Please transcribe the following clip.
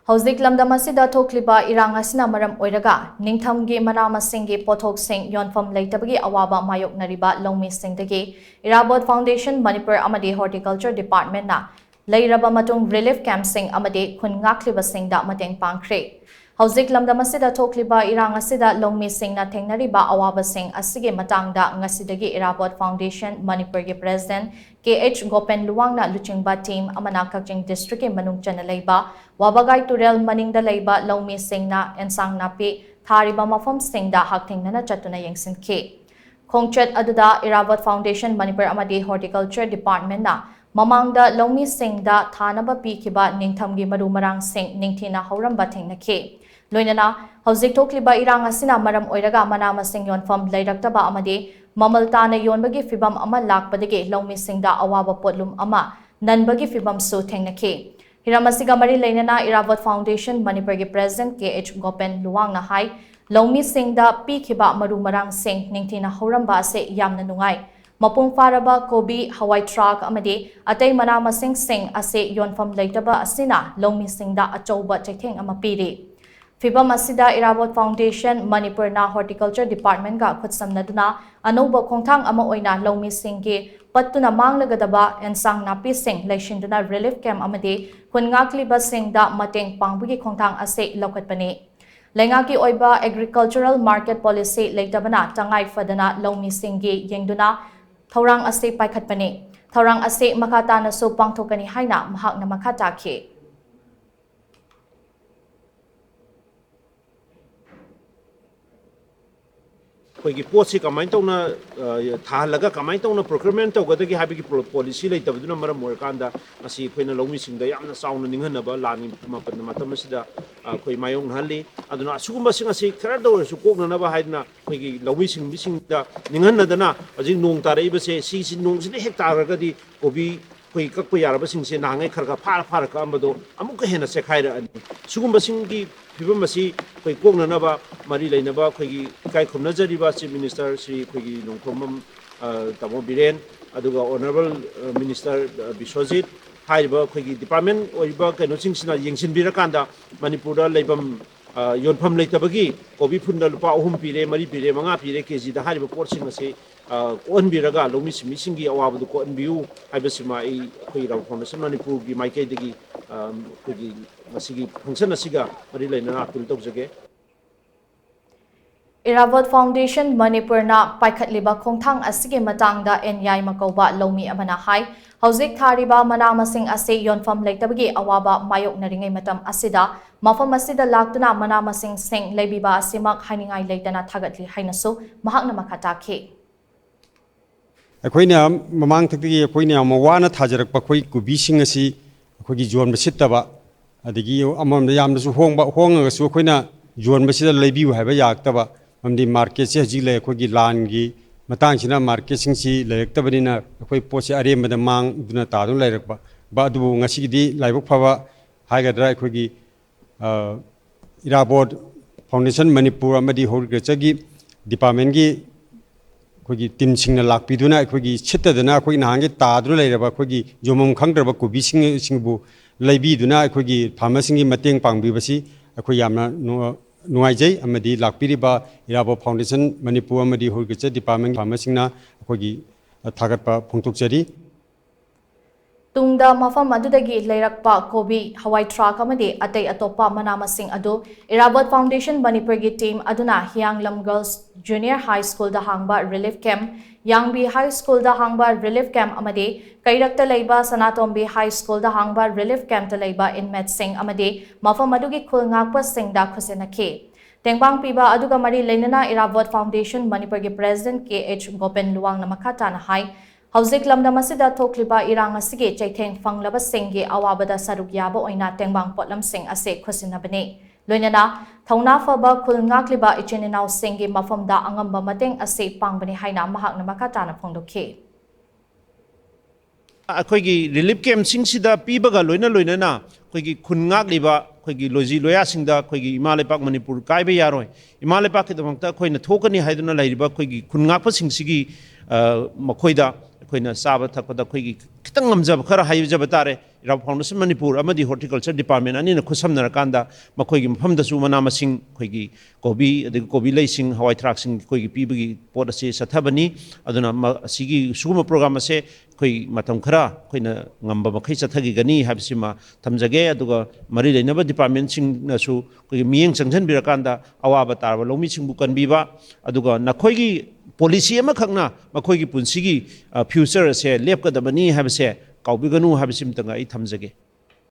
Houjik lamdam asida thokliba irang asina maram oiraga ningtham gi maram masinggi pothok shing yonpham leitabagi awaba mayoknariba Loumee Singdagi Irabot Foundation Manipur amadi horticulture department na leiraba matung relief camp sing amadi Khun ngakliba Singda Mateng Pangkhre. Houjik lamdam asida thokliba irang asida Loumee Singna thengnariba awaba sing asige matangda ngasidagi Irabot Foundation Manipur gi president Gopen luwangna luchingba team amana Kakching district manung chana leiba wabagai turel maningda leiba Loumee Singna ensang napi thariba mafam Singda haktingnana chatuna yengsinke. Khongchat aduda Irabot Foundation Manipur amadi horticulture department na mamangda Loumee Singda thanaba pikiba ningthamgi maru marang sing ningthina hauramba thengnake. Loinana Houjik thokliba irang asina maram oiraga mana masing yonpham leiraktaba amadi mamal tana yonbagi fibam ama lakpadagi Loumee Singda awaba potlum ama nanbagi fibam su thengnake. Hiramasiga mari leinana Irabot Foundation Manipur gi president Gopen luwangna hai Loumee Singda pikiba maru marang sing ningthina hauramba se yamna nungai. Mapung faraba kobi hawai truck amadi atay mana masing sing ase yonpham leitaba asina Loumee Singda achouba chaitheng ama piri. Fibam asida Irabot Foundation Manipur na horticulture department ga khutsamnaduna anoba khongthang ama oina Loumee Singgi pattuna manglagadaba ensang napi sing leishinduna relief camp amadi Khun ngakliba Singda mateng pangbugi khongthang ase lokatpani. Lengaki oiba agricultural market policy leitabana tangai fadana Loumee Singgi yengduna thorang ase paikhatpani. Thorang ase makata na so pangthokani haina mahakna makata ke. Koigi posi kamai tawna thalaga kamai tawna procurement tawgadagi habigi policy leitabaduna maram oirkanda asi koina Loumee Singda yamna sauna ninghanaba lani matam asida koi mayong halli aduna asugumba sing asi khara dawrsu koknanaba haidna koigi Loumee Singda ninghanadana aji nong taraiba se si nong sine hek taragadi kobi koi kakpa yaraba singse nangai kharga phara ka amado amuka hena se khaira ani sugumba singi fibam asi koi koknanaba mari leinaba koigi kai khumnajariba chief minister Sri koigi nongthom tamo biren aduga honorable minister Biswajit haiba koigi department oiba kaino singsina yengsin birakanda manipurda leibam yonpham leitabagi kobi phunda lupa 3 pire 4 pire 5 pire kg da hariba pot sing ase on biraga Loumee Singi awabdu ko anbiu haibasima ai koi Irabot Foundation Manipur gi maikai dagi koigi masigi function asiga mari leina apil tawjage. Irabot Foundation Manipur na paikhatliba khongthang asige matangda NYI makauba Loumee amana hai Houjik thariba mana masing ase yonpham leitabagi awaba mayoknaringai matam asida mafam asida laktuna mana masing sing leibiba asimak hainingai leitana thagatli hainasu mahakna makhata ke. अखोइना ममांग थक्ति अखोइना Mawana थाजरक पखोइ कुबीसिंग असि अखोइगी zone बसितबा अदगी अमम यामनसु होंगबा होंगगसु अखोइना zone बसिदा लेबिउ हाइबा याक्तबा ममदि market से हजि ले अखोइगी लानगी मतांगसिना marketing सि लेरक्तबनिना अखोइ पोसे अरेमबदा मांग दुना तादु लेरकबा बादु ngasiगidi लाइबक फबा हाइगद्रा अखोइगी Irabot Foundation Manipur amadi horticulture gi department gi कोई team सिंगना लापीदुना कोई छिटदना कोई नांगे तादु लेरबा कोई जोमम खंगद्रबा कुबी सिंगबु लेबीदुना कोई फार्मर्सिंग मतेंग पांगबीबसी कोई यामना नुआइजै अमदी लापीरिबा Irabot Foundation Manipur amadi horticulture department फार्मर्सिंगना कोई थागतपा फोंगतोकजरी Tungda mafam adudagi leirakpa kobi hawai truck amadi atay atopa mana masing adu Irabot Foundation Manipur gi team aduna Hianglam Girls Junior High School da hangba relief camp Yangbi High School da hangba relief camp amadi Kairakta leiba Sanatombi High School da hangba relief camp ta leiba inmate sing amadi mafam adugi khul ngakpa Singda khusenake Tengbang piba aduga mari leinana Irabot Foundation Manipur gi president Gopen luwang namakata na hai Houjik lamdam asida thokliba irang asige chaitheng fanglaba singgi awabada saruk yaba oina tengbang potlam sing ase khusinabani loinana thauna faba khul ngakliba ichininaw singgi mafamda angamba mateng ase pangbani haina mahakna makata na phongdokhe akoigi relief camp singsida pibaga loinana koigi khun ngakliba koigi loji loya singda koigi Imalepak Manipur kaibe yaroi Imalepak ki damangta koina thokani haiduna lairiba koigi khun ngakpa singsigi makoida koina saba thakpada koigi kitang ngamjab khara hayjaba tare Irabot Foundation Manipur amadi horticulture department ani na khusamnarakanda makhoi gi mafamdasu mana masing khoi gi kobi adigi kobi leising hawai thrak sing khoi gi pibagi pot ase sathabani aduna asigi suguma program ase khoi matam khara khoina ngamba makhai chathagi gani habsima thamjage aduga mari leinaba department sing na su khoi miyeng changjan birakanda awaba taraba Loumee singbu kanbiba aduga nakhoi gi policy ama khakna makhoi gi punsigi future ase lepkadabani habse kaubiganu habsim tanga I thamjage